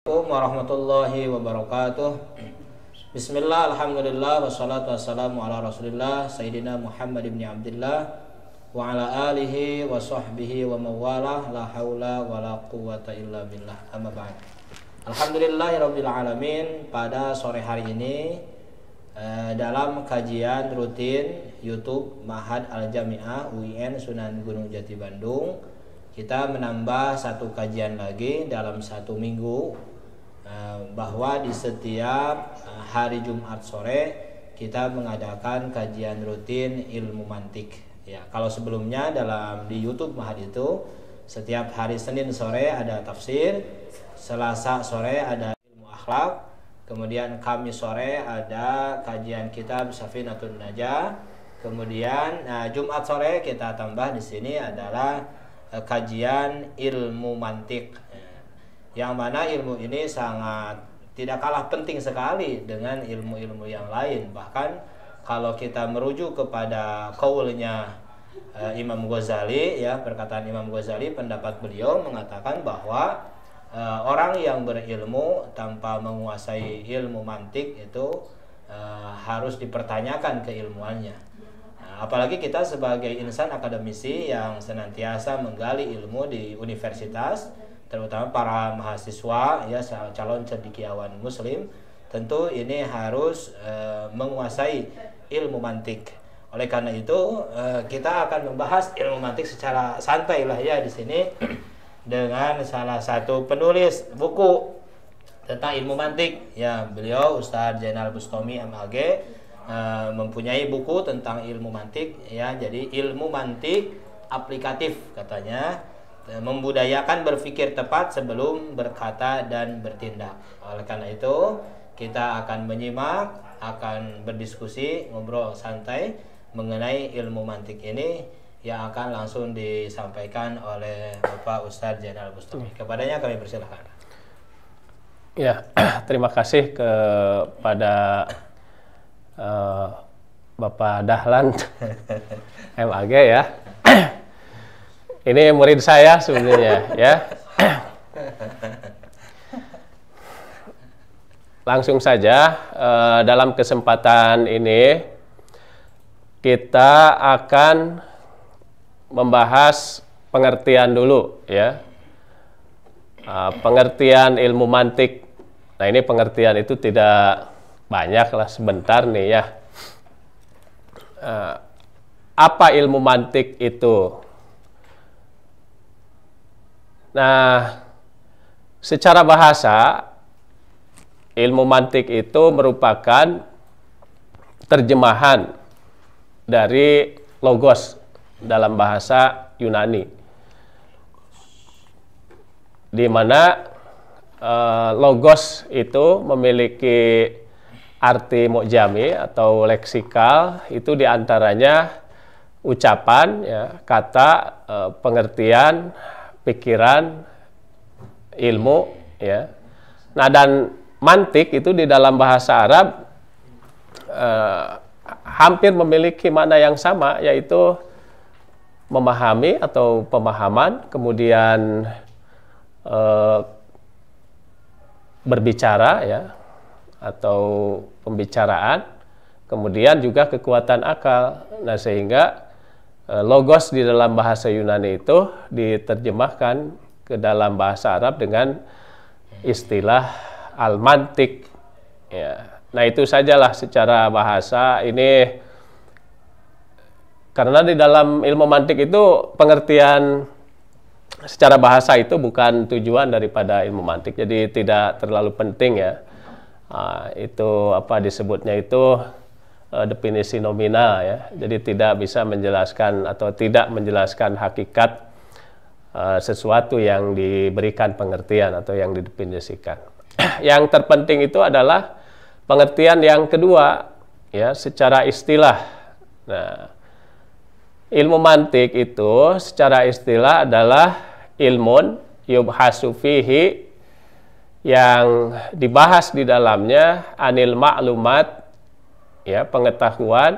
Assalamualaikum warahmatullahi wabarakatuh. Bismillah, alhamdulillah, wassalatu wassalamu ala rasulillah Sayyidina Muhammad ibn Abdillah wa ala alihi wa sahbihi wa mawalah, la hawla wa la quwata illa billah, amma ba'd. Alhamdulillahirabbil alamin. Pada sore hari ini dalam kajian rutin YouTube Ma'had Al-Jami'ah UIN Sunan Gunung Jati Bandung, kita menambah satu kajian lagi dalam satu minggu, bahwa di setiap hari Jumat sore kita mengadakan kajian rutin ilmu mantik. Ya, kalau sebelumnya di YouTube Ma'had itu setiap hari Senin sore ada tafsir, Selasa sore ada ilmu akhlak, kemudian Kamis sore ada kajian kitab Safinatun Najah, kemudian Jumat sore kita tambah di sini adalah kajian ilmu mantik, yang mana ilmu ini sangat tidak kalah penting sekali dengan ilmu-ilmu yang lain. Bahkan kalau kita merujuk kepada qaulnya Imam Ghazali, ya, perkataan Imam Ghazali, pendapat beliau mengatakan bahwa orang yang berilmu tanpa menguasai ilmu mantik itu harus dipertanyakan keilmuannya. Apalagi kita sebagai insan akademisi yang senantiasa menggali ilmu di universitas, terutama para mahasiswa, ya, calon cendekiawan muslim, tentu ini harus menguasai ilmu mantik. Oleh karena itu kita akan membahas ilmu mantik secara santai lah, ya, di sini dengan salah satu penulis buku tentang ilmu mantik, ya, beliau Ustadz Zainal Bustami MAG, mempunyai buku tentang ilmu mantik, ya. Jadi ilmu mantik aplikatif katanya, membudayakan berpikir tepat sebelum berkata dan bertindak. Oleh karena itu kita akan menyimak, akan berdiskusi, ngobrol santai mengenai ilmu mantik ini yang akan langsung disampaikan oleh Bapak Ustadz Zainal Bustami. Kepadanya kami persilahkan. Ya, terima kasih kepada Bapak Dahlan MAG, ya. Ini murid saya sebenarnya, ya. Langsung saja, dalam kesempatan ini kita akan membahas pengertian dulu, ya. Pengertian ilmu mantik. Nah, ini pengertian itu tidak banyak lah, sebentar nih, ya. Apa ilmu mantik itu? Nah, secara bahasa, ilmu mantik itu merupakan terjemahan dari logos dalam bahasa Yunani, di mana logos itu memiliki arti mu'jami atau leksikal, itu diantaranya ucapan, ya, kata, pengertian, pikiran, ilmu, ya. Nah, dan mantik itu di dalam bahasa Arab hampir memiliki makna yang sama, yaitu memahami atau pemahaman, kemudian berbicara, ya, atau pembicaraan, kemudian juga kekuatan akal. Nah, sehingga logos di dalam bahasa Yunani itu diterjemahkan ke dalam bahasa Arab dengan istilah al-mantik, ya. Nah, itu sajalah secara bahasa ini, karena di dalam ilmu mantik itu pengertian secara bahasa itu bukan tujuan daripada ilmu mantik, jadi tidak terlalu penting, ya. Itu apa disebutnya itu definisi nominal, ya. Jadi tidak bisa menjelaskan atau tidak menjelaskan hakikat sesuatu yang diberikan pengertian atau yang didefinisikan. Yang terpenting itu adalah pengertian yang kedua, ya, secara istilah. Nah, ilmu mantik itu secara istilah adalah ilmun yubhasu fihi, yang dibahas di dalamnya anil ma'lumat, ya, pengetahuan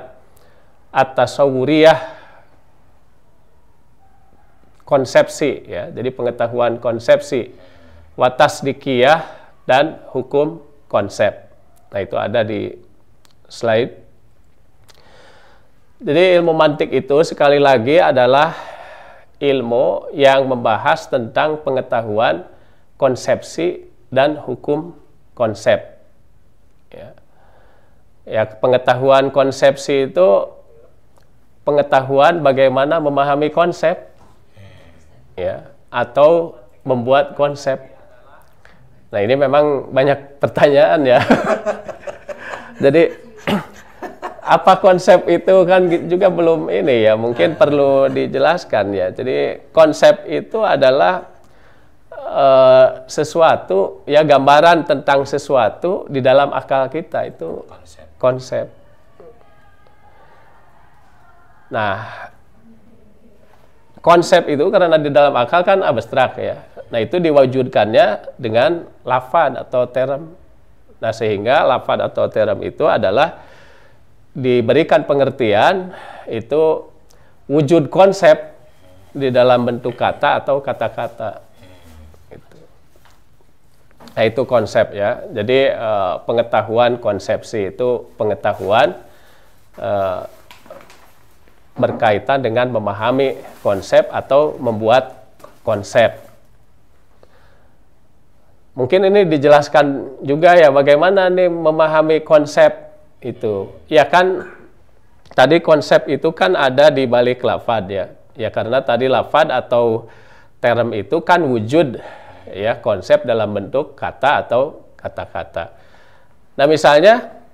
at-tasawwuriyah, konsepsi, ya. Jadi pengetahuan konsepsi, watasdikiyah, dan hukum konsep. Nah, itu ada di slide. Jadi ilmu mantik itu sekali lagi adalah ilmu yang membahas tentang pengetahuan konsepsi dan hukum konsep. Ya, pengetahuan konsepsi itu pengetahuan bagaimana memahami konsep, ya, atau membuat konsep. Nah, ini memang banyak pertanyaan ya. Jadi apa konsep itu kan juga belum ini ya, mungkin perlu dijelaskan ya. Jadi konsep itu adalah sesuatu ya, gambaran tentang sesuatu di dalam akal kita, itu konsep. Nah, konsep itu karena di dalam akal kan abstrak ya. Nah, itu diwujudkannya dengan lafad atau term. Nah, sehingga lafad atau term itu adalah diberikan pengertian, itu wujud konsep di dalam bentuk kata atau kata-kata. Nah, itu konsep ya. Jadi pengetahuan konsepsi itu pengetahuan berkaitan dengan memahami konsep atau membuat konsep. Mungkin ini dijelaskan juga ya, bagaimana nih memahami konsep itu. Ya kan, tadi konsep itu kan ada di balik lafad ya. Ya karena tadi lafad atau term itu kan wujud ya, konsep dalam bentuk kata atau kata-kata. Nah, misalnya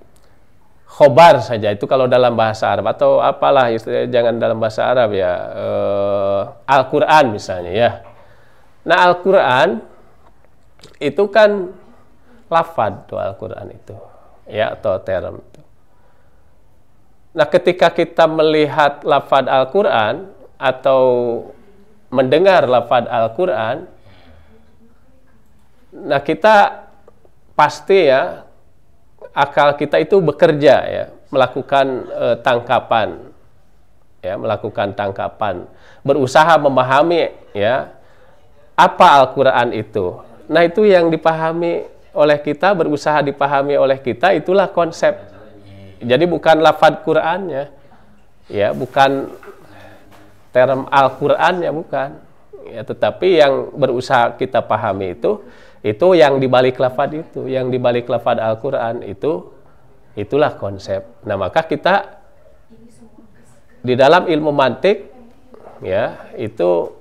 khobar saja itu kalau dalam bahasa Arab atau apalah, jangan dalam bahasa Arab ya, Al-Quran misalnya ya. Nah, Al-Quran itu kan lafad tuh, Al-Quran itu ya, atau term itu. Nah, ketika kita melihat lafad Al-Quran atau mendengar lafad Al-Quran, nah kita pasti ya, akal kita itu bekerja ya, melakukan tangkapan ya, melakukan tangkapan, berusaha memahami ya apa Al-Quran itu. Nah, itu yang dipahami oleh kita, berusaha dipahami oleh kita, itulah konsep. Jadi bukan lafad Qur'annya ya, bukan term Al-Qurannya, bukan ya, tetapi yang berusaha kita pahami itu yang dibalik lafad itu, yang dibalik lafad Al-Quran itulah konsep. Nah, maka kita di dalam ilmu mantik ya, itu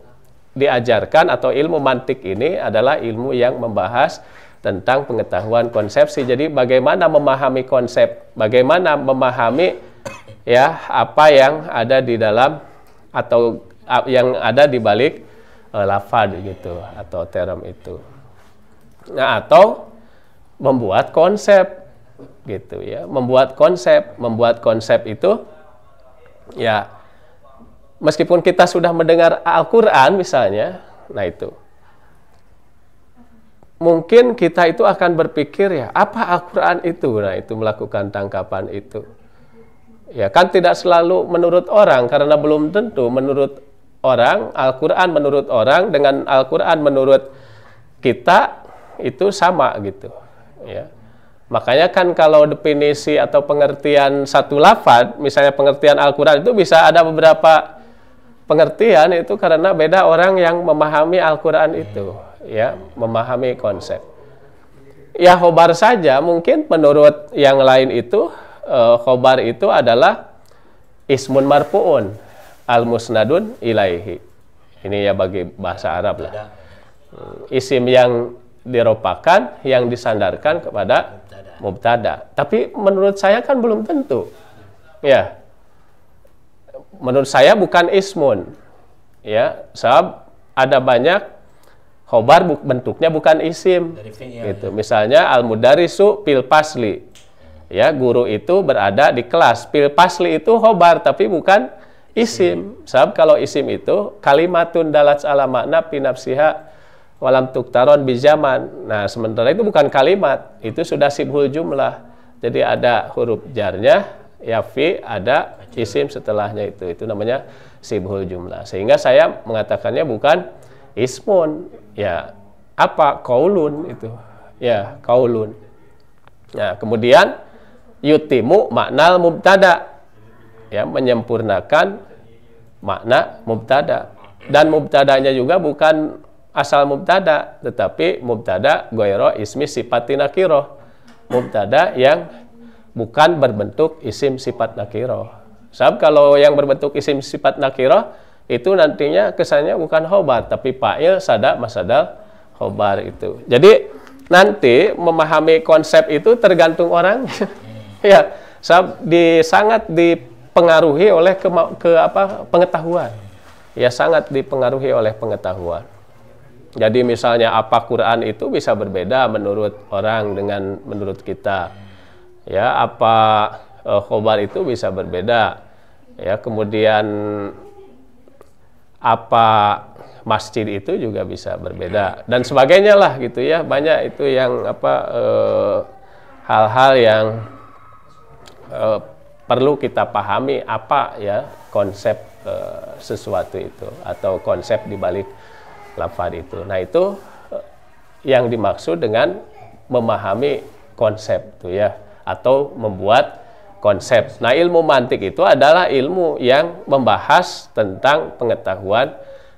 diajarkan, atau ilmu mantik ini adalah ilmu yang membahas tentang pengetahuan konsepsi. Jadi bagaimana memahami konsep, bagaimana memahami ya apa yang ada di dalam atau yang ada di balik lafad gitu atau term itu. Nah, atau membuat konsep gitu ya, membuat konsep itu ya, meskipun kita sudah mendengar Al-Quran misalnya, nah itu mungkin kita itu akan berpikir ya, apa Al-Quran itu? Nah, itu melakukan tangkapan itu ya, kan tidak selalu menurut orang, karena belum tentu menurut orang Al-Quran menurut orang dengan Al-Quran menurut kita itu sama gitu ya. Makanya kan kalau definisi atau pengertian satu lafaz, misalnya pengertian Al-Quran itu bisa ada beberapa pengertian, itu karena beda orang yang memahami Al-Quran itu ya, memahami konsep. Ya, khobar saja mungkin menurut yang lain itu khobar itu adalah ismun marfu'un al-musnadun ilaihi. Ini ya bagi bahasa Arab lah. Isim yang diropakan, yang disandarkan kepada mubtada. Tapi menurut saya kan belum tentu. Ya. Menurut saya bukan ismun. Ya, sebab ada banyak khobar bentuknya bukan isim. Gitu. Misalnya al-mudarisu fil fasli. Ya, guru itu berada di kelas. Fil fasli itu khobar tapi bukan isim. Sebab kalau isim itu kalimatun dalat ala makna fi nafsiha walam tuktaron bijaman. Nah, sementara itu bukan kalimat, itu sudah sibhul jumlah. Jadi ada huruf jarnya, ya fi, ada isim setelahnya itu namanya sibhul jumlah. Sehingga saya mengatakannya bukan ismun. Ya, apa qaulun itu? Ya, qaulun. Nah, kemudian yutimu makna mubtada. Ya, menyempurnakan makna mubtada. Dan mubtadanya juga bukan asal mubtada, tetapi mubtada ghaira ismi sifati nakirah. Mubtada yang bukan berbentuk isim sifat nakirah. Sebab kalau yang berbentuk isim sifat nakirah itu nantinya kesannya bukan khobar, tapi fa'il, sada, masadal, khobar itu. Jadi nanti memahami konsep itu tergantung orang. Ya, sebab sangat dipengaruhi oleh pengetahuan. Ya, sangat dipengaruhi oleh pengetahuan. Jadi misalnya apa Quran itu bisa berbeda menurut orang dengan menurut kita. Ya, apa khobar itu bisa berbeda. Ya, kemudian apa masjid itu juga bisa berbeda dan sebagainya lah gitu ya. Banyak itu yang hal-hal yang perlu kita pahami apa ya konsep sesuatu itu atau konsep di balik lafaz itu. Nah, itu yang dimaksud dengan memahami konsep itu ya, atau membuat konsep. Nah, ilmu mantik itu adalah ilmu yang membahas tentang pengetahuan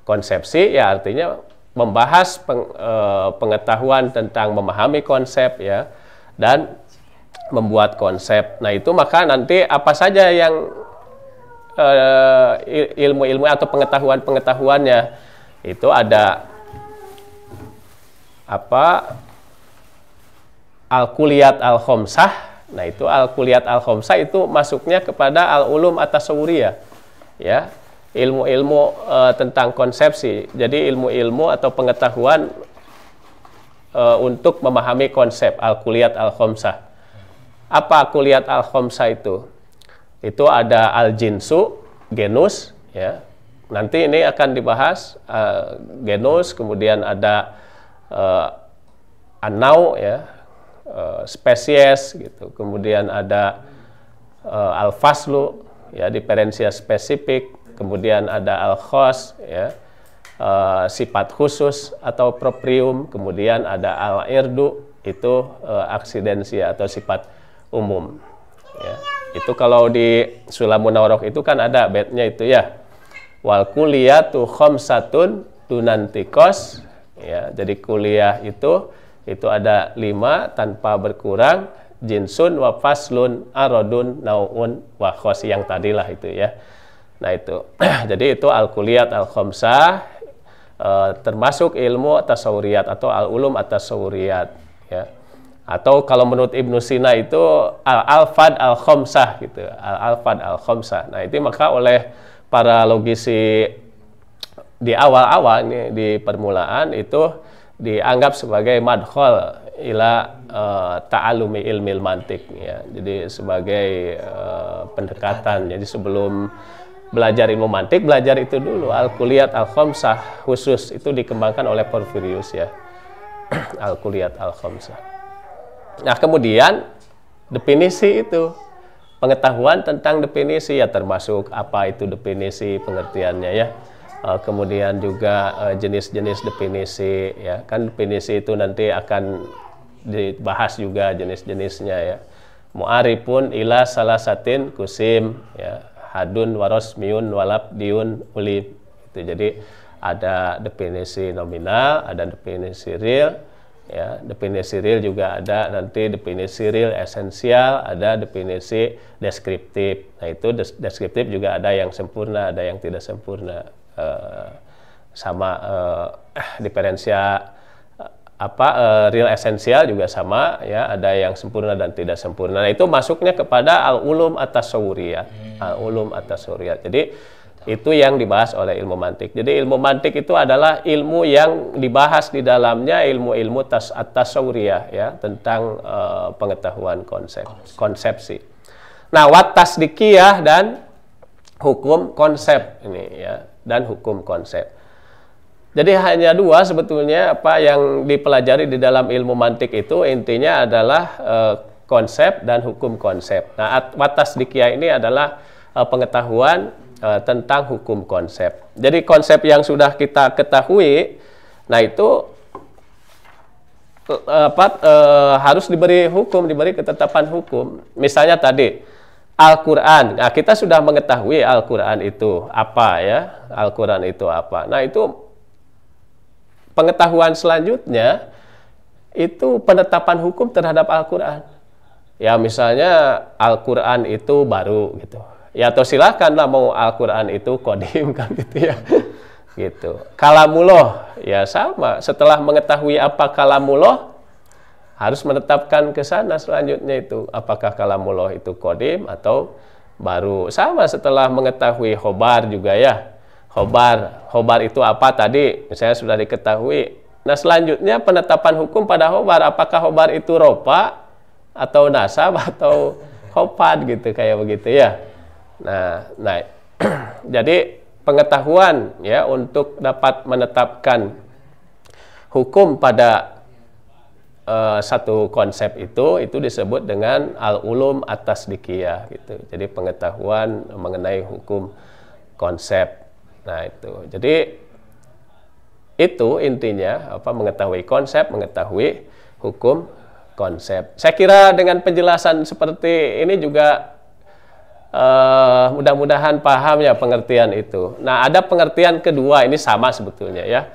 konsepsi, ya artinya membahas pengetahuan tentang memahami konsep ya, dan membuat konsep. Nah, itu maka nanti apa saja yang ilmu-ilmu atau pengetahuan-pengetahuannya itu ada al-kuliyat al-khomsah. Nah, itu al-kuliyat al-khomsah itu masuknya kepada al-ulum at-tasawuriyah ya, ilmu-ilmu tentang konsepsi. Jadi ilmu-ilmu atau pengetahuan untuk memahami konsep al-kuliyat al-khomsah. Apa kuliyat al-khomsah itu? Itu ada al-jinsu, genus ya. Nanti ini akan dibahas genus, kemudian ada an-nau ya, spesies gitu. Kemudian ada al-faslu ya, diferensiasi spesifik. Kemudian ada al-khos ya, sifat khusus atau proprium. Kemudian ada al-irdu, itu aksidensia atau sifat umum ya. Itu kalau di Sulamun Nawroh itu kan ada baitnya itu ya, wal kuliyatu khamsatun dunantikos ya. Jadi kuliah itu ada 5 tanpa berkurang, jinsun wa faslun arodun nauun wa khos, yang tadilah itu ya. Nah, itu jadi itu al-kuliyat al-khamsah, termasuk ilmu tasawuriyat atau al-ulum at-tasawuriyat ya. Atau kalau menurut Ibnu Sina itu al-alfad al-khamsah gitu, al-alfad al-khamsah. Nah, itu maka oleh para logisi di awal-awal ini, di permulaan itu dianggap sebagai madkhol ila ta'alumi ilmil mantik ya. Jadi sebagai pendekatan. Jadi sebelum belajar ilmu mantik, belajar itu dulu al-kuliyat al-khamsah khusus, itu dikembangkan oleh Porfirius ya. Al-kuliyat al-khamsah. Nah, kemudian definisi itu, pengetahuan tentang definisi ya, termasuk apa itu definisi, pengertiannya ya. Kemudian juga jenis-jenis definisi ya. Kan definisi itu nanti akan dibahas juga jenis-jenisnya ya. Mu'arifun ila salasatin kusim ya, hadun warosmiun walabdiun ulib itu. Jadi ada definisi nominal, ada definisi real ya. Definisi real juga ada nanti definisi real esensial, ada definisi deskriptif. Nah, itu deskriptif juga ada yang sempurna, ada yang tidak sempurna. Sama diferensia real esensial juga sama ya, ada yang sempurna dan tidak sempurna. Nah, itu masuknya kepada al-ulum at-tasawuriyat. Al-ulum at-tasawuriyat. Jadi itu yang dibahas oleh ilmu mantik. Jadi ilmu mantik itu adalah ilmu yang dibahas di dalamnya ilmu-ilmu at-tasawuriyah ya, tentang pengetahuan konsepsi. Nah, wat tasdikiyah dan hukum konsep ini ya, dan hukum konsep. Jadi hanya 2 sebetulnya apa yang dipelajari di dalam ilmu mantik itu, intinya adalah konsep dan hukum konsep. Nah, wat tasdikiyah ini adalah pengetahuan tentang hukum konsep. Jadi konsep yang sudah kita ketahui, nah itu harus diberi hukum, diberi ketetapan hukum. Misalnya tadi Al-Quran. Nah, kita sudah mengetahui Al-Quran itu apa ya, Al-Quran itu apa. Nah, itu pengetahuan selanjutnya itu penetapan hukum terhadap Al-Quran. Ya, misalnya Al-Quran itu baru gitu. Ya, atau silahkanlah mau Al-Quran itu qadim kan gitu ya. Gitu. Kalamullah ya sama. Setelah mengetahui apa kalamullah, harus menetapkan ke sana selanjutnya itu apakah kalamullah itu qadim atau baru. Sama setelah mengetahui khobar juga ya. Khobar itu apa tadi? Misalnya sudah diketahui. Nah, selanjutnya penetapan hukum pada khobar, apakah khobar itu ropa atau nasab atau khofad gitu kayak begitu ya. Nah, jadi pengetahuan ya untuk dapat menetapkan hukum pada satu konsep itu disebut dengan al-ulum at-tasdiqiyah gitu. Jadi pengetahuan mengenai hukum konsep. Nah, itu. Jadi itu intinya apa, mengetahui konsep, mengetahui hukum konsep. Saya kira dengan penjelasan seperti ini juga mudah-mudahan paham ya pengertian itu. Nah, ada pengertian kedua, ini sama sebetulnya ya.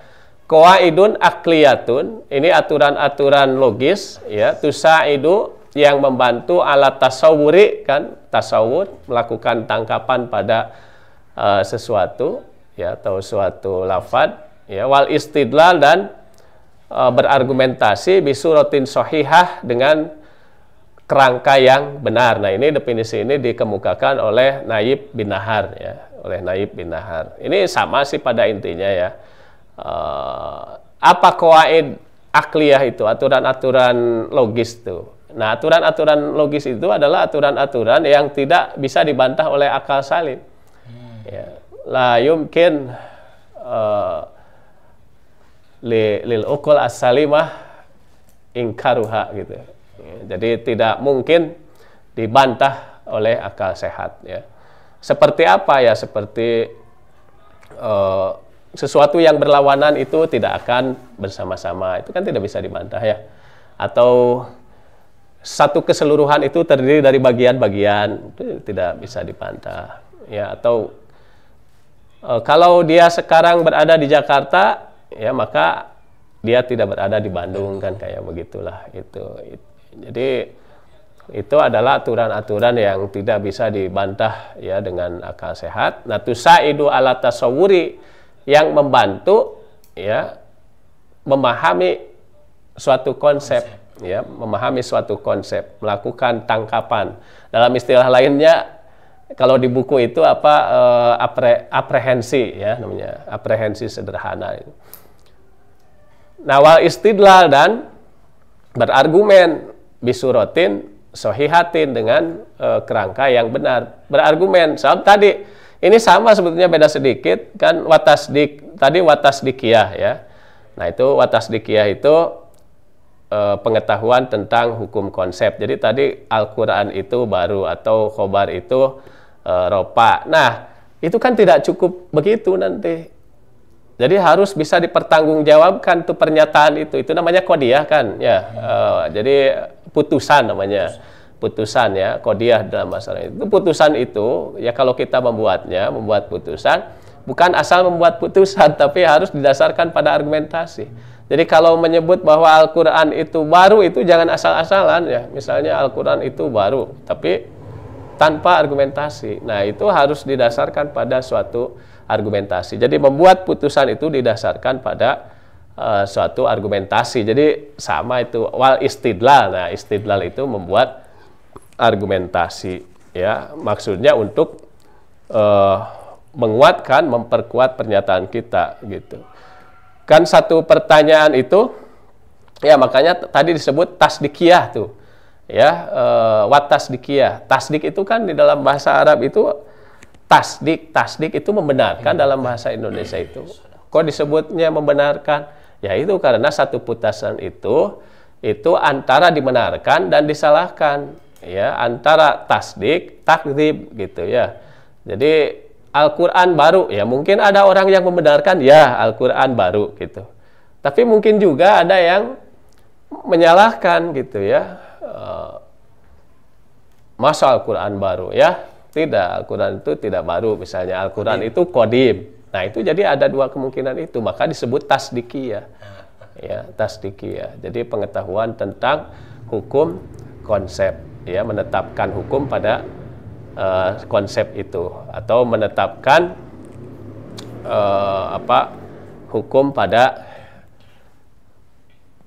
Qawaidun akliyatun, ini aturan-aturan logis ya, tusaidu yang membantu alat tasawuri kan, tasawur melakukan tangkapan pada sesuatu ya atau suatu lafad ya, wal istidlal dan berargumentasi bisuratin sahihah dengan kerangka yang benar. Nah, ini definisi ini dikemukakan oleh Naib bin Nahar ya, oleh Naib bin Nahar. Ini sama sih pada intinya ya. Apa qawaid akliyah itu, aturan-aturan logis itu. Nah, aturan-aturan logis itu adalah aturan-aturan yang tidak bisa dibantah oleh akal salim. Ya, la yumkin lil uqul as-salimah ingkaruha gitu. Jadi tidak mungkin dibantah oleh akal sehat ya. Seperti apa ya? Seperti sesuatu yang berlawanan itu tidak akan bersama-sama. Itu kan tidak bisa dibantah ya. Atau satu keseluruhan itu terdiri dari bagian-bagian, itu tidak bisa dibantah ya. Atau kalau dia sekarang berada di Jakarta ya, maka dia tidak berada di Bandung kan, kayak begitulah itu. Jadi itu adalah aturan-aturan yang tidak bisa dibantah ya dengan akal sehat. Nah, tusaidu ala tasawuri, yang membantu ya memahami suatu konsep ya, memahami suatu konsep, melakukan tangkapan. Dalam istilah lainnya kalau di buku itu apa, aprehensi ya namanya, aprehensi sederhana. Nah, wal istidlal dan berargumen bisurotin sohihatin dengan kerangka yang benar, berargumen. Sebab tadi ini sama sebetulnya, beda sedikit kan, watasdik tadi watasdikiyah ya. Nah, itu watasdikiyah itu pengetahuan tentang hukum konsep. Jadi tadi Al-Quran itu baru atau khobar itu ropa. Nah, itu kan tidak cukup begitu nanti. Jadi harus bisa dipertanggungjawabkan tuh pernyataan itu. Itu namanya qadiyah kan ya. Jadi putusan namanya. Putusan ya, qadiyah dalam masalah itu. Putusan itu ya, kalau kita membuat putusan, bukan asal membuat putusan, tapi harus didasarkan pada argumentasi. Jadi kalau menyebut bahwa Al-Quran itu baru, itu jangan asal-asalan ya. Misalnya Al-Quran itu baru, tapi tanpa argumentasi. Nah, itu harus didasarkan pada suatu argumentasi. Jadi membuat putusan itu didasarkan pada suatu argumentasi. Jadi sama itu, wal istidlal. Nah, istidlal itu membuat argumentasi ya, maksudnya untuk menguatkan, memperkuat pernyataan kita gitu. Kan satu pertanyaan itu ya, makanya tadi disebut tasdikiyah tuh ya, watasdikiyah. Tasdik itu kan di dalam bahasa Arab itu tasdik itu membenarkan, dalam bahasa Indonesia itu kok disebutnya membenarkan ya, itu karena satu putusan itu antara dibenarkan dan disalahkan ya, antara tasdik, takdzib gitu ya. Jadi Al-Quran baru ya, mungkin ada orang yang membenarkan ya Al-Quran baru gitu. Tapi mungkin juga ada yang menyalahkan gitu ya. Masa Al-Quran baru ya? Tidak, Al-Quran itu tidak baru. Misalnya Al-Quran itu qadim. Nah itu jadi ada dua kemungkinan itu, maka disebut tasdikiyah. Ya, tasdikiyah. Jadi pengetahuan tentang hukum konsep, ya, menetapkan hukum pada konsep itu, atau menetapkan hukum pada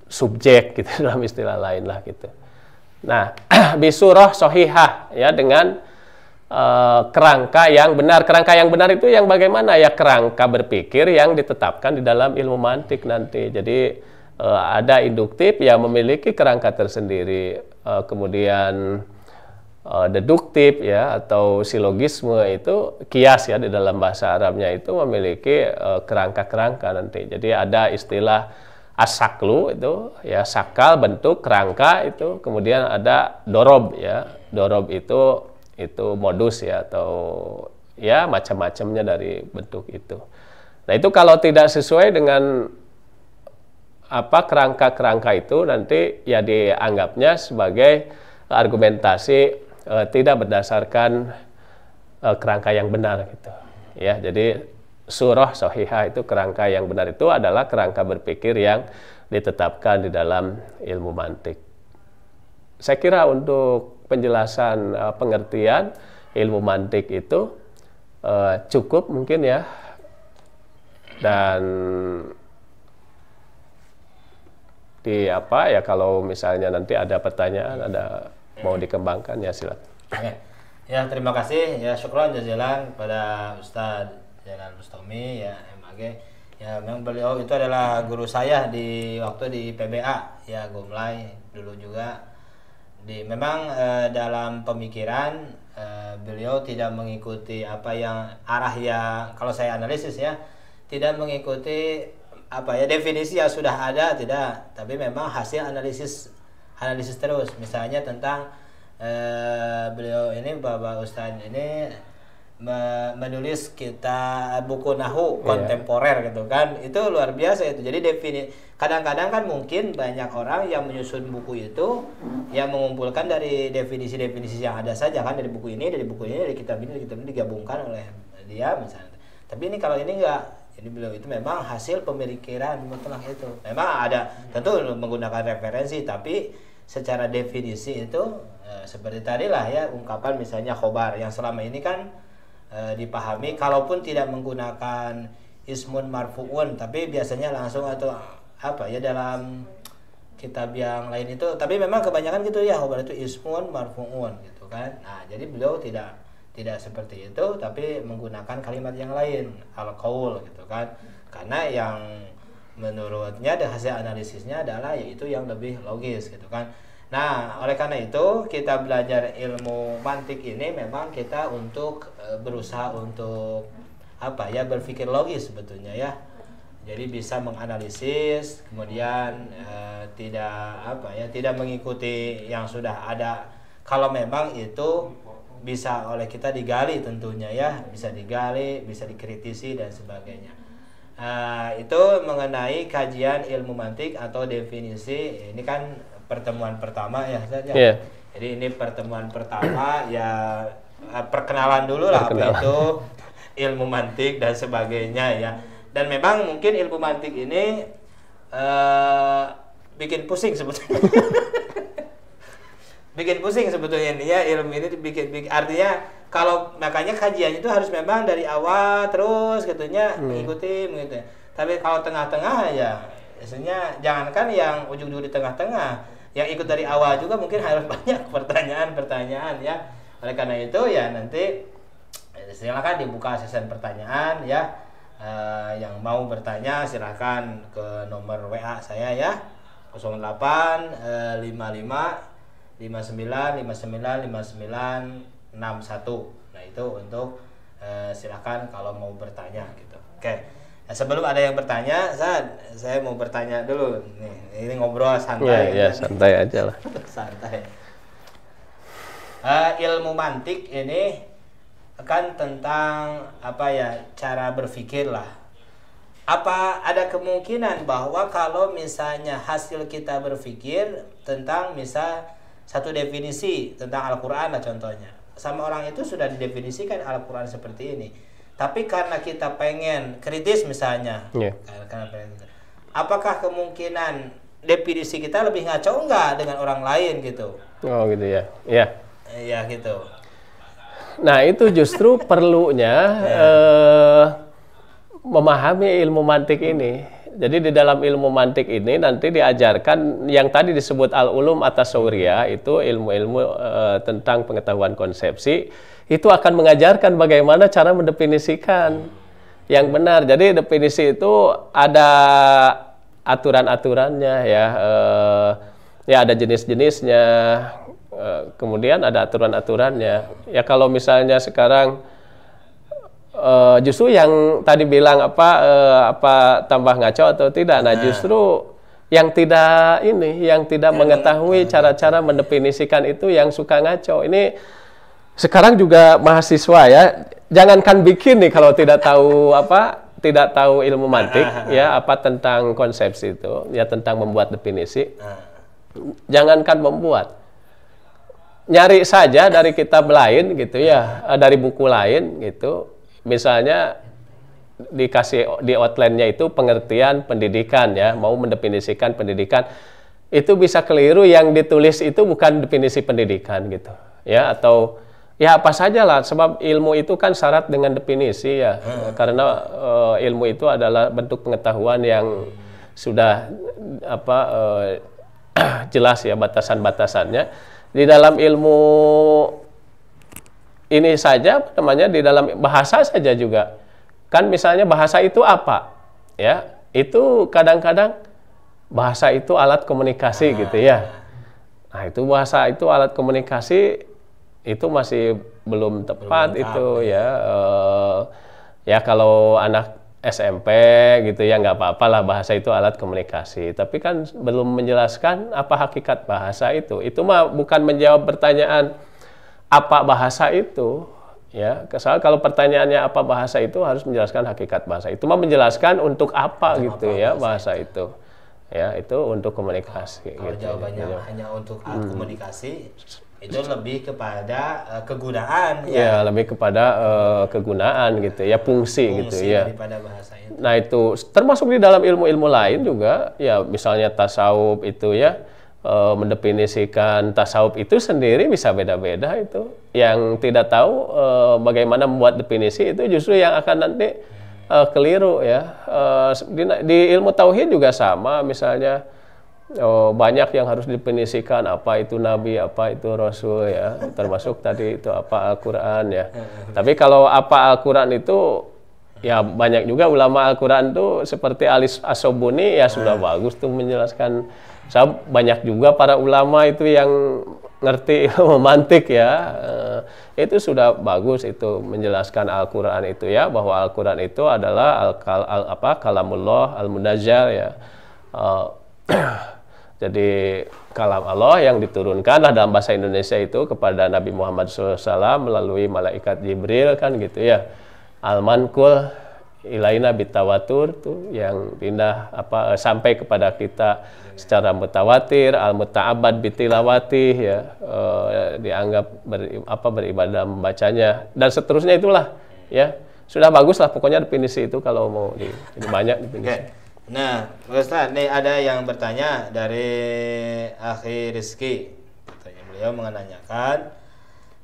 subjek gitu dalam istilah lain lah gitu. Nah, bisurah sohihah ya, dengan kerangka yang benar. Kerangka yang benar itu yang bagaimana ya? Kerangka berpikir yang ditetapkan di dalam ilmu mantik nanti. Jadi ada induktif yang memiliki kerangka tersendiri, kemudian deduktif ya atau silogisme itu kias ya di dalam bahasa Arabnya itu memiliki kerangka-kerangka nanti. Jadi ada istilah asaklu itu ya, sakal bentuk kerangka itu, kemudian ada dorob ya, dorob itu modus ya, atau ya macam-macamnya dari bentuk itu. Nah itu kalau tidak sesuai dengan kerangka-kerangka itu nanti ya dianggapnya sebagai argumentasi tidak berdasarkan kerangka yang benar gitu ya. Jadi surah sohihah itu, kerangka yang benar itu adalah kerangka berpikir yang ditetapkan di dalam ilmu mantik. Saya kira untuk penjelasan pengertian ilmu mantik itu cukup mungkin ya. Dan kalau misalnya nanti ada pertanyaan, ada mau dikembangkan ya silakan. Ya, terima kasih ya, syukron jazilan pada Ustadz Jalan Bustami ya, MAG. Ya, memang beliau itu adalah guru saya waktu di PBA ya, Gumlai dulu juga. Memang dalam pemikiran beliau tidak mengikuti arah yang kalau saya analisis ya, tidak mengikuti definisi yang sudah ada, tidak, tapi memang hasil analisis terus. Misalnya tentang beliau ini, Bapak Ustadz ini menulis buku nahu kontemporer gitu kan, itu luar biasa itu. Jadi kadang-kadang kan mungkin banyak orang yang menyusun buku itu yang mengumpulkan dari definisi-definisi yang ada saja kan, dari buku ini, dari kitab ini digabungkan oleh dia misalnya. Tapi ini kalau ini enggak. Jadi beliau itu memang hasil pemikiran mutlak itu. Memang ada tentu menggunakan referensi, tapi secara definisi itu seperti tadilah ya, ungkapan misalnya khobar yang selama ini kan dipahami kalaupun tidak menggunakan ismun marfu'un, tapi biasanya langsung atau dalam kitab yang lain itu, tapi memang kebanyakan gitu ya, khobar itu ismun marfu'un gitu kan. Nah, jadi beliau tidak seperti itu, tapi menggunakan kalimat yang lain, al-qaul gitu kan, karena yang menurutnya dari hasil analisisnya adalah yaitu yang lebih logis gitu kan. Nah, oleh karena itu kita belajar ilmu mantik ini memang kita untuk berusaha untuk berpikir logis sebetulnya ya. Jadi bisa menganalisis, kemudian tidak mengikuti yang sudah ada. Kalau memang itu bisa oleh kita digali tentunya ya, bisa digali, bisa dikritisi dan sebagainya. Itu mengenai kajian ilmu mantik atau definisi. Ini kan pertemuan pertama ya saja. Yeah. Jadi ini pertemuan pertama ya, perkenalan dulu lah apa itu ilmu mantik dan sebagainya ya. Dan memang mungkin ilmu mantik ini bikin pusing sebetulnya. Bikin pusing sebetulnya ini ya, ilmu ini bikin artinya kalau makanya kajian itu harus memang dari awal terus gitunya mengikuti. Tapi kalau tengah-tengah ya biasanya jangankan yang ujung-ujung di tengah-tengah, yang ikut dari awal juga mungkin harus banyak pertanyaan ya. Oleh karena itu ya nanti silakan dibuka sesi pertanyaan ya. Yang mau bertanya silakan ke nomor WA saya ya, 08 55 59 59 59 61. Nah itu untuk silakan kalau mau bertanya gitu. Oke. Nah, sebelum ada yang bertanya, saya mau bertanya dulu. Nih, ini ngobrol santai. Ya, santai aja lah. Santai. Ilmu mantik ini kan tentang cara berpikir lah. Apa ada kemungkinan bahwa kalau misalnya hasil kita berpikir tentang misal satu definisi tentang Al-Quran lah contohnya, sama orang itu sudah didefinisikan Al-Quran seperti ini, tapi karena kita pengen kritis misalnya, apakah kemungkinan definisi kita lebih ngaco enggak dengan orang lain gitu? Oh gitu ya, iya. Iya gitu. Nah itu justru perlunya memahami ilmu mantik ini. Jadi di dalam ilmu mantik ini nanti diajarkan yang tadi disebut al-ulum at-tasawwuriyah, itu ilmu-ilmu tentang pengetahuan konsepsi, itu akan mengajarkan bagaimana cara mendefinisikan yang benar. Jadi definisi itu ada aturan-aturannya ya, ya ada jenis-jenisnya, kemudian ada aturan-aturannya. Ya kalau misalnya sekarang justru yang tadi bilang apa tambah ngaco atau tidak, nah justru yang tidak mengetahui cara-cara mendefinisikan itu yang suka ngaco. Ini sekarang juga mahasiswa ya, jangankan bikin nih kalau tidak tahu ilmu mantik ya, apa tentang konsepsi itu ya, tentang membuat definisi. Jangankan membuat, nyari saja dari kitab lain gitu ya, dari buku lain gitu. Misalnya dikasih di outline-nya itu pengertian pendidikan ya, mau mendefinisikan pendidikan, itu bisa keliru yang ditulis itu bukan definisi pendidikan gitu ya, atau ya apa saja lah, sebab ilmu itu kan syarat dengan definisi ya, karena ilmu itu adalah bentuk pengetahuan yang sudah jelas ya batasan-batasannya. Di dalam ilmu ini saja namanya, di dalam bahasa saja juga kan, misalnya bahasa itu apa ya, itu kadang-kadang bahasa itu alat komunikasi gitu ya. Nah itu bahasa itu alat komunikasi itu masih belum tepat itu ya. Ya kalau anak SMP gitu ya nggak apa-apalah bahasa itu alat komunikasi, tapi kan belum menjelaskan apa hakikat bahasa itu mah bukan menjawab pertanyaan apa bahasa itu ya. Kalau pertanyaannya apa bahasa itu, harus menjelaskan hakikat bahasa itu mah menjelaskan untuk apa gitu ya bahasa itu ya, itu untuk komunikasi. Kalau gitu, jawabannya ya. hanya untuk alat komunikasi, itu lebih kepada kegunaan ya, lebih kepada kegunaan gitu ya, fungsi gitu ya daripada bahasa itu. Nah itu termasuk di dalam ilmu-ilmu lain juga ya, misalnya tasawuf itu ya, mendefinisikan tasawuf itu sendiri bisa beda-beda itu. Yang tidak tahu bagaimana membuat definisi itu justru yang akan nanti keliru ya. Di ilmu tauhid juga sama, misalnya banyak yang harus didefinisikan apa itu nabi, apa itu rasul ya, termasuk tadi itu apa Al-Quran ya. Tapi kalau apa Al-Quran itu ya, banyak juga ulama Al-Quran tuh seperti As-Sobuni ya, sudah bagus tuh menjelaskan. Banyak juga para ulama itu yang ngerti ilmu mantik ya, itu sudah bagus itu menjelaskan Al-Quran itu ya, bahwa Al-Quran itu adalah kalamullah al-munazzal ya. Jadi kalam Allah yang diturunkan dalam bahasa Indonesia itu kepada Nabi Muhammad SAW melalui malaikat Jibril kan gitu ya. Al-Manqul ilaina bitawatur tuh yang pindah sampai kepada kita secara mutawatir, al-muta'abbad bitilawati ya, dianggap beribadah membacanya dan seterusnya, itulah ya. Sudah bagus lah pokoknya definisi itu kalau mau ini banyak definisi. Okay. Nah, Ustaz, nih ada yang bertanya dari Akhi Rizki. Beliau menanyakan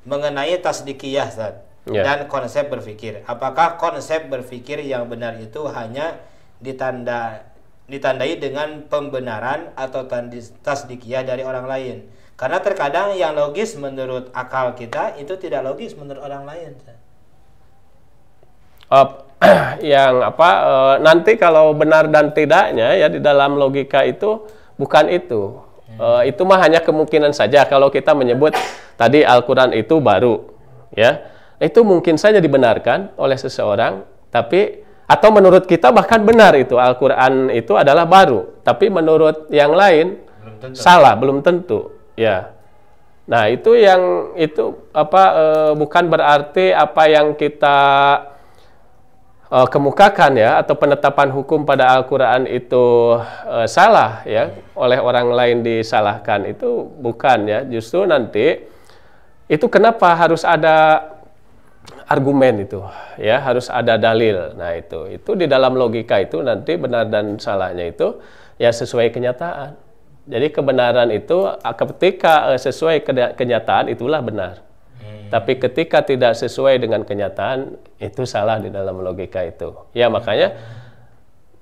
mengenai tasdikiyah, Ustaz. Dan konsep berpikir. Apakah konsep berpikir yang benar itu hanya ditandai dengan pembenaran atau tasdikiyah dari orang lain? Karena terkadang yang logis menurut akal kita itu tidak logis menurut orang lain. Nanti kalau benar dan tidaknya ya di dalam logika itu bukan itu. Itu mah hanya kemungkinan saja. Kalau kita menyebut tadi Al-Quran itu baru ya, itu mungkin saja dibenarkan oleh seseorang, tapi atau menurut kita bahkan benar itu Al-Quran itu adalah baru, tapi menurut yang lain salah, belum tentu ya. Nah itu bukan berarti apa yang kita kemukakan ya, atau penetapan hukum pada Al-Quran itu salah ya, oleh orang lain disalahkan, itu bukan ya. Justru nanti itu kenapa harus ada argumen itu ya, harus ada dalil. Nah itu di dalam logika itu nanti benar dan salahnya itu ya sesuai kenyataan. Jadi kebenaran itu ketika sesuai kenyataan itulah benar. Tapi ketika tidak sesuai dengan kenyataan, itu salah di dalam logika itu. Ya makanya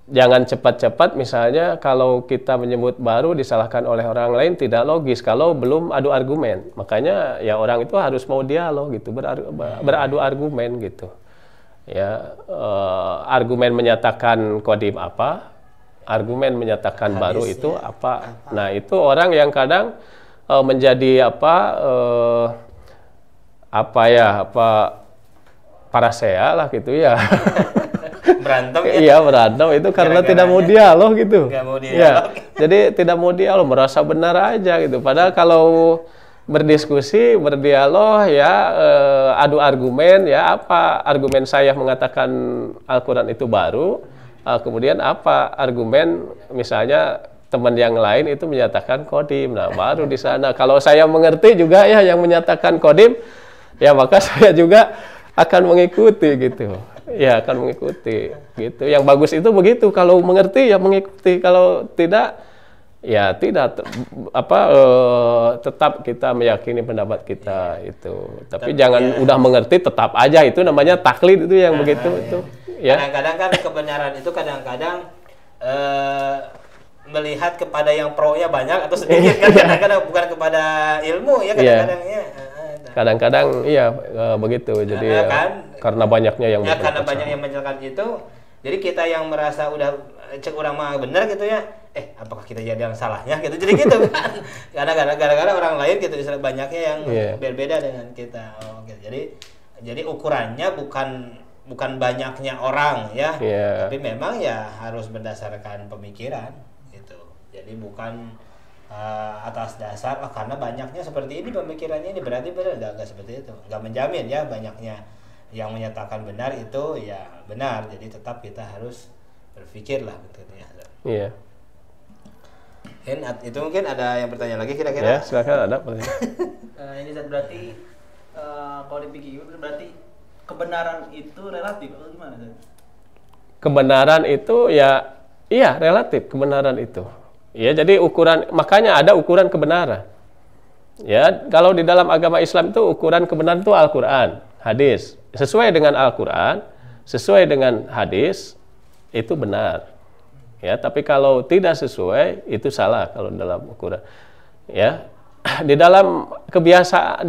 jangan cepat-cepat misalnya kalau kita menyebut baru disalahkan oleh orang lain, tidak logis kalau belum adu argumen. Makanya ya orang itu harus mau dialog gitu, beradu argumen gitu. Ya argumen menyatakan qadim apa, argumen menyatakan baru itu apa. Nah itu orang yang kadang menjadi parasea lah gitu ya. Berantem ya? Iya berantem itu karena tidak mau dialog gitu. Nggak mau dialog. Ya, jadi tidak mau dialog, merasa benar aja gitu. Padahal kalau berdiskusi, berdialog ya, adu argumen ya, apa argumen saya mengatakan Al-Quran itu baru, kemudian apa argumen misalnya teman yang lain itu menyatakan qadim. Nah baru di sana kalau saya mengerti juga ya yang menyatakan qadim, ya maka saya juga akan mengikuti gitu. Ya akan mengikuti gitu. Yang bagus itu begitu, kalau mengerti ya mengikuti, kalau tidak ya tidak tetap kita meyakini pendapat kita itu. Tapi jangan udah mengerti tetap aja, itu namanya taklid itu yang begitu itu. Ya. Kadang-kadang kan kebenaran itu kadang-kadang melihat kepada yang pro-nya banyak atau sedikit kan, kadang-kadang bukan kepada ilmu ya kadang-kadang ya. Kadang-kadang iya begitu. Jadi karena banyaknya yang karena banyak yang menyalahkan itu, jadi kita yang merasa udah cek orang mah benar gitu ya, apakah kita jadi yang salahnya gitu, jadi gitu kan. Karena gara-gara orang lain gitu, istilah banyaknya yang berbeda dengan kita. Gitu. Jadi ukurannya bukan banyaknya orang ya, tapi memang ya harus berdasarkan pemikiran gitu. Jadi bukan atas dasar karena banyaknya seperti ini pemikirannya ini berarti benar, enggak seperti itu, enggak menjamin ya banyaknya yang menyatakan benar itu ya benar. Jadi tetap kita harus berpikir lah gitu ya. Iya. Itu mungkin ada yang bertanya lagi kira-kira? Ya silakan, ada pertanyaan. Ini berarti kalau dipikir berarti kebenaran itu relatif atau gimana? Kebenaran itu ya iya relatif kebenaran itu. Ya, jadi ukuran, makanya ada ukuran kebenaran. Ya, kalau di dalam agama Islam itu ukuran kebenaran itu Al-Quran, hadis. Sesuai dengan Al-Quran, sesuai dengan hadis, itu benar. Ya, tapi kalau tidak sesuai, itu salah kalau dalam ukuran. Ya, di dalam kebiasaan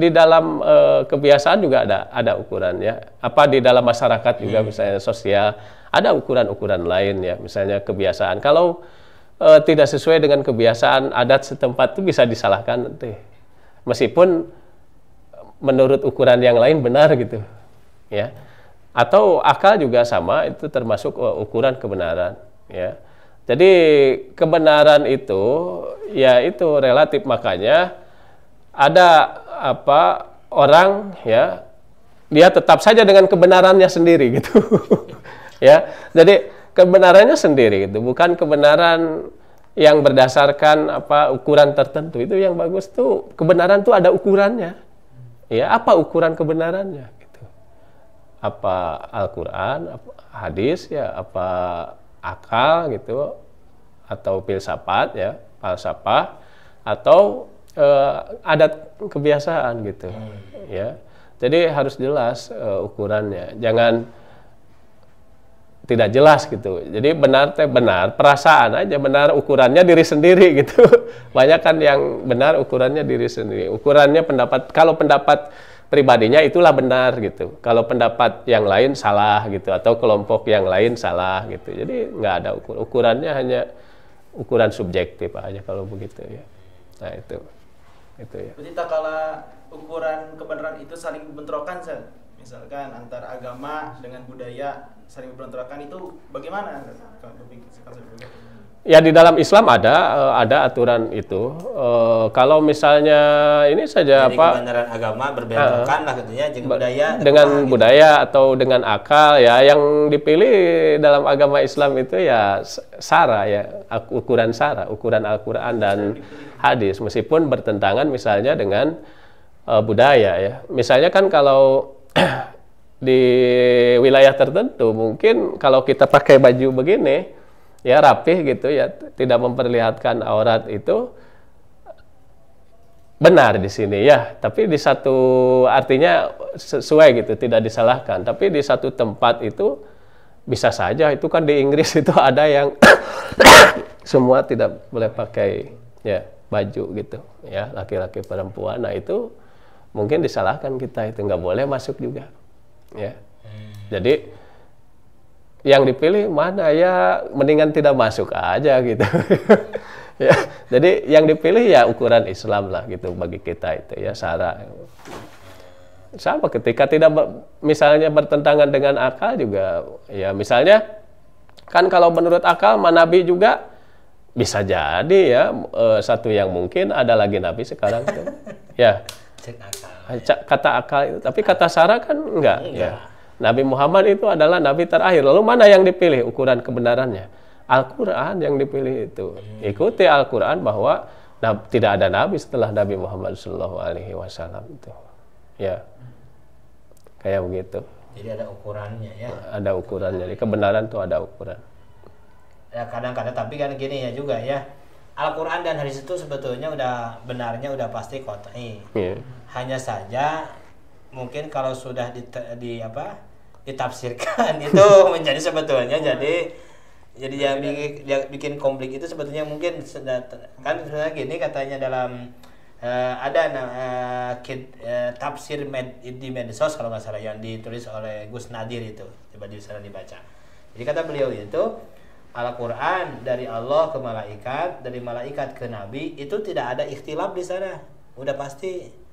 juga ada ukuran ya. Apa di dalam masyarakat juga misalnya sosial, ada ukuran-ukuran lain ya, misalnya kebiasaan. Kalau tidak sesuai dengan kebiasaan adat setempat itu bisa disalahkan nanti, meskipun menurut ukuran yang lain benar gitu ya. Atau akal juga sama, itu termasuk ukuran kebenaran ya. Jadi kebenaran itu ya itu relatif, makanya ada orang ya dia tetap saja dengan kebenarannya sendiri gitu. Ya, jadi kebenarannya sendiri gitu, bukan kebenaran yang berdasarkan ukuran tertentu. Itu yang bagus tuh, kebenaran tuh ada ukurannya. Ya, apa ukuran kebenarannya gitu. Apa Al-Qur'an, hadis ya, apa akal gitu, atau filsafat ya, falsafah, atau adat kebiasaan gitu. Ya. Jadi harus jelas ukurannya. Jangan tidak jelas gitu. Jadi benar perasaan aja, benar ukurannya diri sendiri gitu. Banyak kan yang benar ukurannya diri sendiri. Ukurannya pendapat, kalau pendapat pribadinya itulah benar gitu. Kalau pendapat yang lain salah gitu, atau kelompok yang lain salah gitu. Jadi nggak ada ukurannya, hanya ukuran subjektif aja kalau begitu ya. Nah itu ya. Berarti tak kala ukuran kebenaran itu saling bentrokan, misalkan antara agama dengan budaya saling berbentrokan, itu bagaimana? Ya di dalam Islam ada aturan itu. Kalau misalnya ini saja Jadi apa kebenaran agama berbentrokan lah katanya dengan budaya dengan gitu. budaya atau dengan akal ya, yang dipilih dalam agama Islam itu ya sara ya, ukuran sara, ukuran Al-Qur'an dan hadis, meskipun bertentangan misalnya dengan budaya ya. Misalnya kan kalau di wilayah tertentu mungkin kalau kita pakai baju begini ya rapih gitu ya, tidak memperlihatkan aurat, itu benar di sini ya, tapi di satu artinya sesuai gitu, tidak disalahkan. Tapi di satu tempat itu bisa saja, itu kan di Inggris itu ada yang semua tidak boleh pakai ya baju gitu ya, laki-laki perempuan. Nah itu mungkin disalahkan kita, itu nggak boleh masuk juga ya. Jadi yang dipilih mana ya, mendingan tidak masuk aja gitu. Ya, jadi yang dipilih ya ukuran Islam lah gitu bagi kita itu ya, sara. Sama ketika tidak misalnya bertentangan dengan akal juga ya, misalnya kan kalau menurut akal Nabi juga bisa jadi ya, satu yang mungkin ada lagi Nabi sekarang tuh. Ya. Kata akal itu, tapi kata sara kan enggak. Ya. Nabi Muhammad itu adalah Nabi terakhir. Lalu mana yang dipilih ukuran kebenarannya? Al-Quran yang dipilih itu. Ikuti Al-Quran bahwa tidak ada Nabi setelah Nabi Muhammad SAW itu. Ya, kayak begitu. Jadi ada ukurannya ya. Ada ukurannya. Jadi kebenaran itu ada ukuran. Ya kadang-kadang tapi kan gini ya juga ya. Al-Quran dan hadis itu sebetulnya udah benarnya udah pasti qat'i. Yeah. Hanya saja mungkin kalau sudah ditafsirkan itu menjadi sebetulnya jadi yang bikin konflik itu sebetulnya mungkin kan sebenarnya gini katanya dalam tafsir di medsos kalau nggak salah yang ditulis oleh Gus Nadir itu, coba di sana dibaca. Jadi kata beliau itu Al-Quran dari Allah ke malaikat, dari malaikat ke Nabi itu tidak ada ikhtilaf di sana, udah pasti.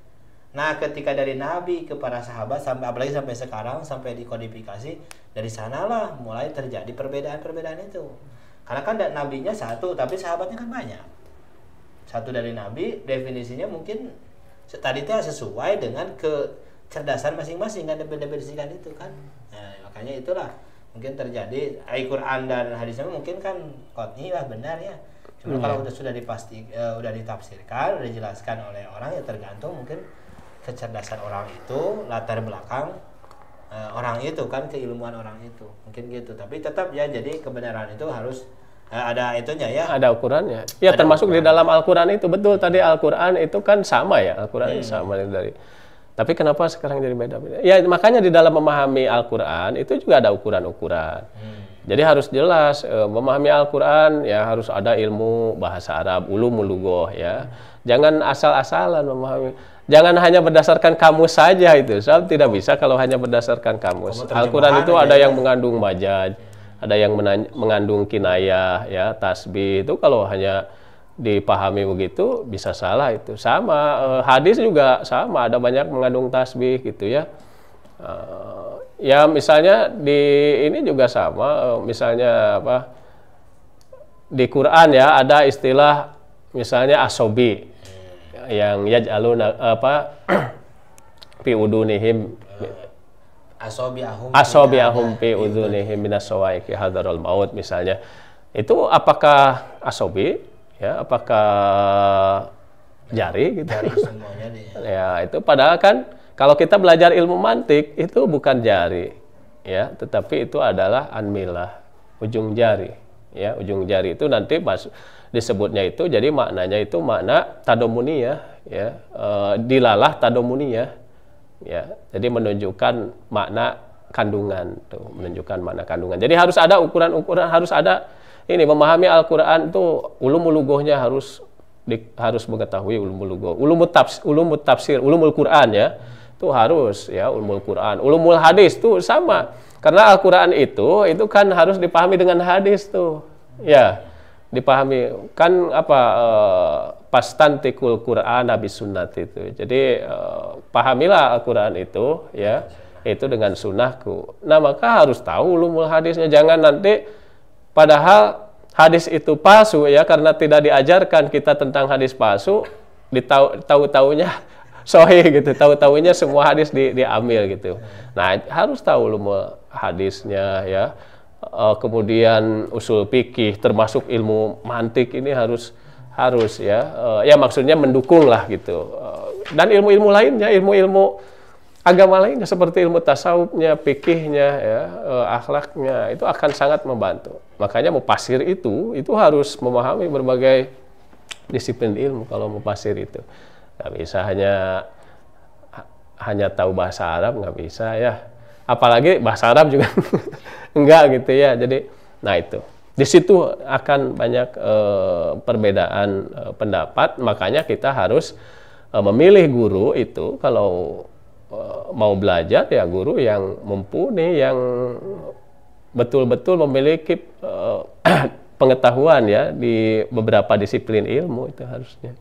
Nah, ketika dari Nabi ke para sahabat sampai apalagi sampai sekarang sampai dikodifikasi, dari sanalah mulai terjadi perbedaan-perbedaan itu. Karena kan nabinya satu, tapi sahabatnya kan banyak. Satu dari Nabi definisinya mungkin tadi itu sesuai dengan kecerdasan masing-masing, kan beda-beda itu kan. Nah, makanya itulah mungkin terjadi Al-Quran dan hadisnya mungkin kan qat'i lah benar ya. Cuma kalau sudah ditafsirkan, udah dijelaskan oleh orang ya tergantung mungkin kecerdasan orang itu, latar belakang orang itu kan, keilmuan orang itu mungkin gitu. Tapi tetap ya, jadi kebenaran itu harus ada itunya ya, ada ukurannya ya, ada termasuk ukuran. Di dalam Al-Quran itu betul tadi, Al-Quran itu kan sama ya, Al-Quran itu sama dari, tapi kenapa sekarang jadi beda-beda ya, makanya di dalam memahami Al-Quran itu juga ada ukuran-ukuran. Jadi harus jelas memahami Al-Quran ya, harus ada ilmu bahasa Arab, ulumul lughoh ya. Jangan asal-asalan memahami. Jangan hanya berdasarkan kamus saja itu. Sebab tidak bisa kalau hanya berdasarkan kamus. Al-Quran itu ada yang mengandung majaz, ada yang mengandung kinayah ya, tasbih. Itu kalau hanya dipahami begitu bisa salah itu. Sama hadis juga sama, ada banyak mengandung tasbih gitu ya. Ya misalnya di ini juga sama, misalnya apa di Quran ya ada istilah misalnya asobi yang yaj'aluna apa fi udunihim asobiahum fi udunihim minas sawaiki hadarul maut misalnya. Itu apakah asobi ya, apakah jari gitu. Ya itu padahal kan kalau kita belajar ilmu mantik itu bukan jari ya, tetapi itu adalah anmilah, ujung jari ya. Ujung jari itu nanti disebutnya itu, jadi maknanya itu makna tadomuni ya, dilalah tadomuni ya. Jadi menunjukkan makna kandungan tuh, menunjukkan makna kandungan. Jadi harus ada ukuran-ukuran, harus ada ini, memahami Al-Quran tuh ulumul lughohnya harus mengetahui ulumul lughoh, ulumul tafsir, ulumul Quran ya. Itu harus ya, ulumul Quran, ulumul hadis tuh sama. Karena Al-Quran itu kan harus dipahami dengan hadis tuh. Ya, dipahami kan apa pastantikul Quran habis sunnat itu. Jadi pahamilah Al-Quran itu ya, itu dengan sunnahku. Nah, maka harus tahu ulumul hadisnya, jangan nanti padahal hadis itu palsu ya karena tidak diajarkan kita tentang hadis palsu, tahu-taunya sahih gitu, tahu-taunya semua hadis diambil gitu. Nah, harus tahu ulumul hadisnya ya. Kemudian usul fikih termasuk ilmu mantik ini harus ya. Ya maksudnya mendukung lah gitu. Dan ilmu-ilmu lainnya, ilmu-ilmu agama lainnya seperti ilmu tasawufnya, fikihnya, ya, akhlaknya itu akan sangat membantu. Makanya mufasir itu harus memahami berbagai disiplin ilmu kalau mufasir itu. Nggak bisa hanya tahu bahasa Arab, nggak bisa ya. Apalagi bahasa Arab juga enggak gitu ya. Jadi, nah itu di situ akan banyak perbedaan pendapat. Makanya kita harus memilih guru itu kalau mau belajar ya guru yang mumpuni, yang betul-betul memiliki pengetahuan ya di beberapa disiplin ilmu itu harusnya.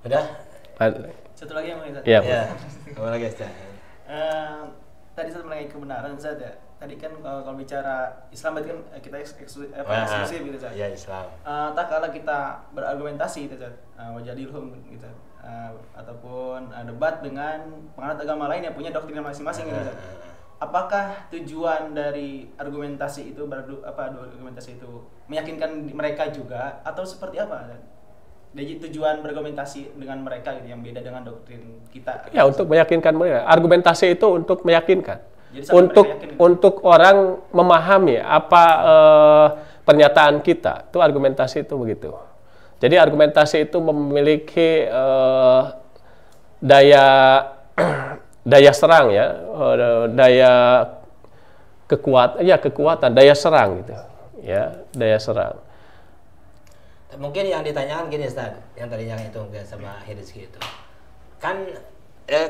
Udah? Satu lagi yang mau Ustaz. Ya. Apa lagi Ustaz? Tadi Ustaz mengenai kebenaran Ustaz ya. Tadi kan kalau bicara Islam berarti kan kita eksklusif gitu Ustaz. Ya Islam. Tak kala kita berargumentasi gitu Ustaz. Wajadilhum gitu. Ataupun debat dengan penganut agama lain yang punya doktrin masing-masing gitu Ustaz. Apakah tujuan dari argumentasi itu argumentasi itu meyakinkan mereka juga atau seperti apa Ustaz? Jadi tujuan berargumentasi dengan mereka gitu, yang beda dengan doktrin kita. Ya, untuk meyakinkan mereka. Argumentasi itu untuk meyakinkan. Jadi untuk orang memahami apa pernyataan kita. Itu argumentasi itu begitu. Jadi argumentasi itu memiliki daya serang ya, daya kekuatan, daya serang gitu. Ya, daya serang. Mungkin yang ditanyakan gini Ustaz, yang tadinya itu sama Hirizki itu. Kan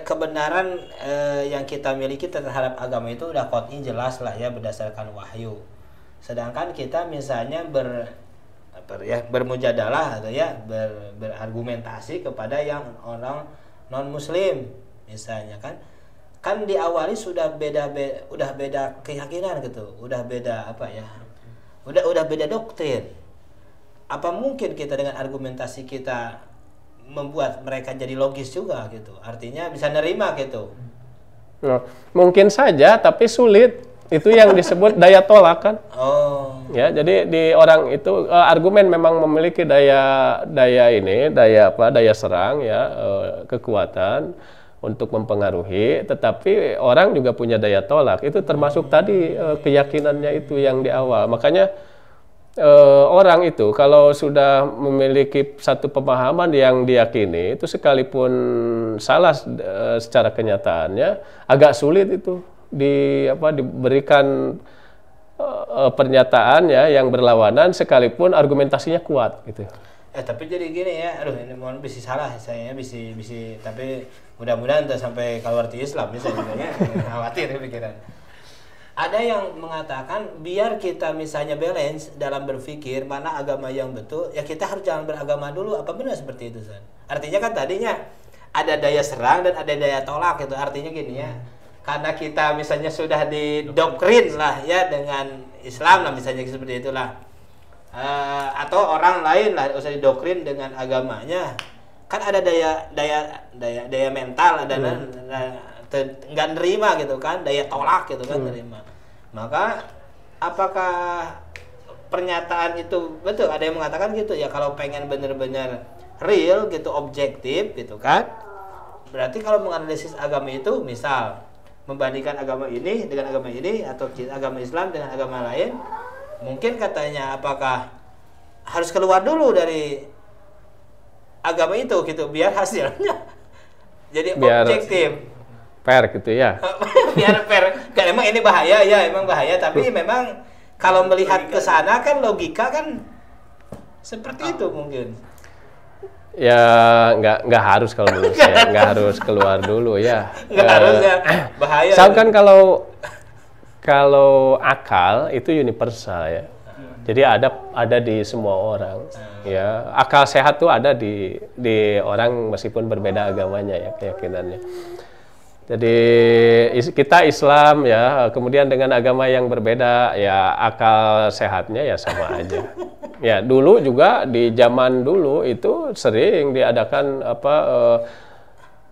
kebenaran yang kita miliki terhadap agama itu udah qat'i jelas lah ya berdasarkan wahyu. Sedangkan kita misalnya bermujadalah atau ya berargumentasi kepada yang orang non muslim misalnya kan diawali sudah beda keyakinan gitu, udah beda udah beda doktrin. Apa mungkin kita dengan argumentasi kita membuat mereka jadi logis juga gitu, artinya bisa nerima gitu? Nah, mungkin saja tapi sulit. Itu yang disebut daya tolak kan? Oh. Ya, jadi di orang itu argumen memang memiliki daya serang ya, kekuatan untuk mempengaruhi, tetapi orang juga punya daya tolak. Itu termasuk tadi keyakinannya itu yang di awal. Makanya orang itu kalau sudah memiliki satu pemahaman yang diyakini itu sekalipun salah secara kenyataannya agak sulit itu diberikan pernyataan ya yang berlawanan sekalipun argumentasinya kuat gitu. Tapi jadi gini ya, aduh ini mohon bisa salah saya bisa tapi mudah-mudahan tidak sampai keluar di Islam misalnya khawatir pikiran. Ada yang mengatakan biar kita misalnya balance dalam berpikir mana agama yang betul, ya kita harus jangan beragama dulu. Apa benar seperti itu, San? Artinya kan tadinya ada daya serang dan ada daya tolak gitu. Artinya gini ya, karena kita misalnya sudah didoktrin lah ya dengan Islam lah misalnya seperti itulah. Atau orang lain lah usah didoktrin dengan agamanya. Kan ada daya mental, ada nggak nerima gitu kan, daya tolak gitu kan, nerima. Maka apakah pernyataan itu betul? Ada yang mengatakan gitu ya, kalau pengen benar-benar real gitu, objektif gitu kan, berarti kalau menganalisis agama itu misal membandingkan agama ini dengan agama ini atau agama Islam dengan agama lain, mungkin katanya apakah harus keluar dulu dari agama itu gitu biar hasilnya jadi objektif. Fair gitu ya. Biar fair. Kan emang ini bahaya ya, emang bahaya. Tapi memang kalau melihat ke sana kan logika kan seperti itu mungkin. Ya nggak harus kalau menurut saya, nggak harus keluar dulu ya. Nggak harus ya, bahaya. Kan kalau akal itu universal ya. Jadi ada di semua orang. Ya, akal sehat tuh ada di orang meskipun berbeda agamanya ya keyakinannya. Jadi kita Islam ya, kemudian dengan agama yang berbeda ya akal sehatnya ya sama aja. Ya dulu juga di zaman dulu itu sering diadakan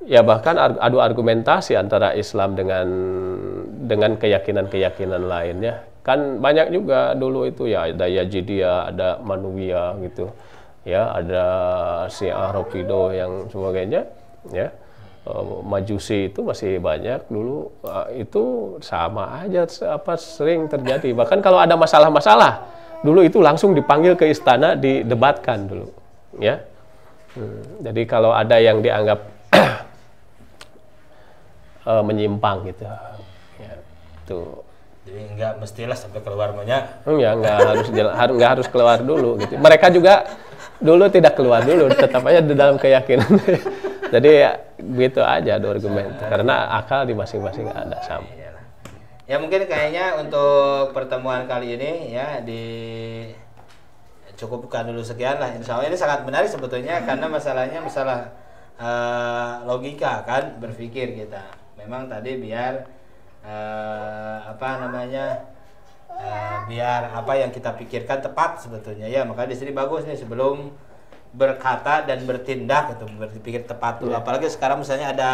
ya bahkan adu argumentasi antara Islam dengan keyakinan-keyakinan lainnya. Kan banyak juga dulu itu ya ada Yazidiyah, ada Manuwiyah gitu. Ya ada Syiah Rafidah yang sebagainya ya. Majusi itu masih banyak dulu, itu sama aja sering terjadi. Bahkan kalau ada masalah-masalah dulu itu langsung dipanggil ke istana didebatkan dulu ya. Jadi kalau ada yang dianggap menyimpang gitu ya, tuh. Jadi nggak mestilah sampai keluar banyak. Ya nggak harus keluar dulu gitu. Mereka juga dulu tidak keluar dulu, tetap aja di dalam keyakinan. Jadi ya, gitu aja adu argumen, karena akal di masing-masing ada sama. Ya mungkin kayaknya untuk pertemuan kali ini ya cukupkan dulu sekian lah. Insya Allah ini sangat menarik sebetulnya karena masalahnya masalah logika kan, berpikir kita. Memang tadi biar biar apa yang kita pikirkan tepat sebetulnya ya. Makanya di sini bagus nih sebelum berkata dan bertindak itu berpikir tepat dulu. Apalagi sekarang misalnya ada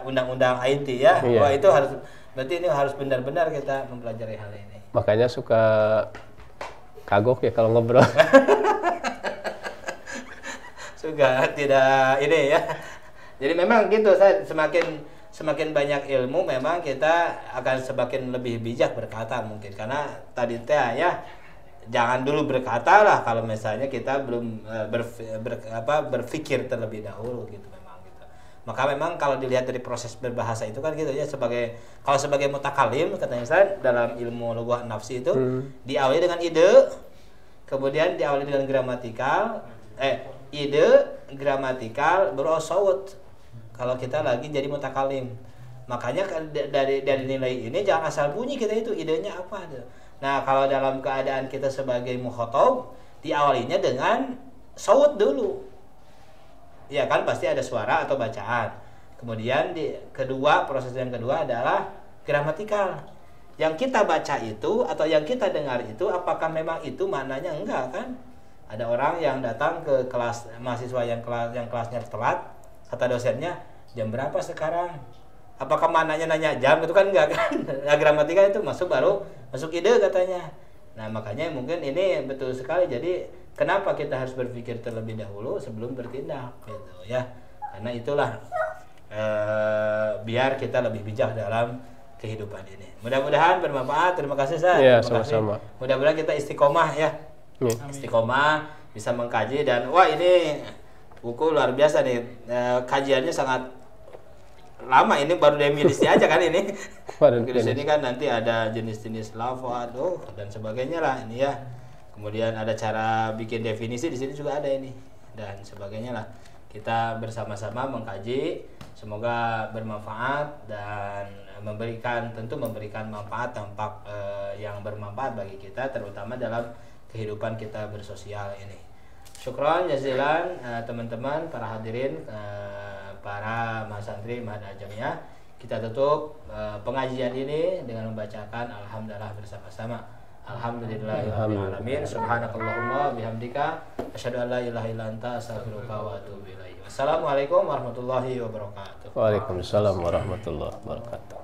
undang-undang IT ya. Wah itu harus berarti ini harus benar-benar kita mempelajari hal ini. Makanya suka kagok ya kalau ngobrol. Suka tidak ini ya. Jadi memang gitu, saya semakin banyak ilmu memang kita akan semakin lebih bijak berkata mungkin, karena tadi teh ya jangan dulu berkata lah kalau misalnya kita belum berpikir terlebih dahulu gitu memang gitu. Maka memang kalau dilihat dari proses berbahasa itu kan gitu ya, kalau sebagai mutakalim katanya saya dalam ilmu lughah nafsi itu diawali dengan ide, kemudian diawali dengan gramatikal baru sawut kalau kita lagi jadi mutakalim. Makanya dari nilai ini jangan asal bunyi kita itu idenya apa tuh. Nah, kalau dalam keadaan kita sebagai mukhatab, diawalinya dengan sawut dulu. Ya kan, pasti ada suara atau bacaan. Kemudian proses yang kedua adalah gramatikal. Yang kita baca itu atau yang kita dengar itu, apakah memang itu maknanya enggak kan? Ada orang yang datang ke kelas mahasiswa yang kelasnya telat, kata dosennya, jam berapa sekarang? Apakah mananya nanya jam itu kan enggak kan? Nah, gramatika itu masuk ide katanya. Nah, makanya mungkin ini betul sekali. Jadi kenapa kita harus berpikir terlebih dahulu sebelum bertindak gitu ya. Karena itulah biar kita lebih bijak dalam kehidupan ini. Mudah-mudahan bermanfaat. Terima kasih Ustaz. Ya, sama-sama. Mudah-mudahan kita istiqomah ya. Istiqomah bisa mengkaji dan wah ini buku luar biasa nih. Kajiannya sangat lama, ini baru definisi aja kan ini. Di sini kan nanti ada jenis-jenis lafaz dan sebagainya lah ini ya. Kemudian ada cara bikin definisi, di sini juga ada ini dan sebagainya lah. Kita bersama-sama mengkaji, semoga bermanfaat dan memberikan manfaat dampak yang bermanfaat bagi kita, terutama dalam kehidupan kita bersosial ini. Syukran jazilan teman-teman para hadirin, para mahasantri Mahad Al-Jamiah. Kita tutup pengajian ini dengan membacakan alhamdulillah bersama-sama. Alhamdulillahirabbil alamin. Subhanakallahumma bihamdika asyhadu an la ilaha illa anta astaghfiruka wa atubu ilaik. Wassalamualaikum warahmatullahi wabarakatuh. Waalaikumsalam warahmatullahi wabarakatuh.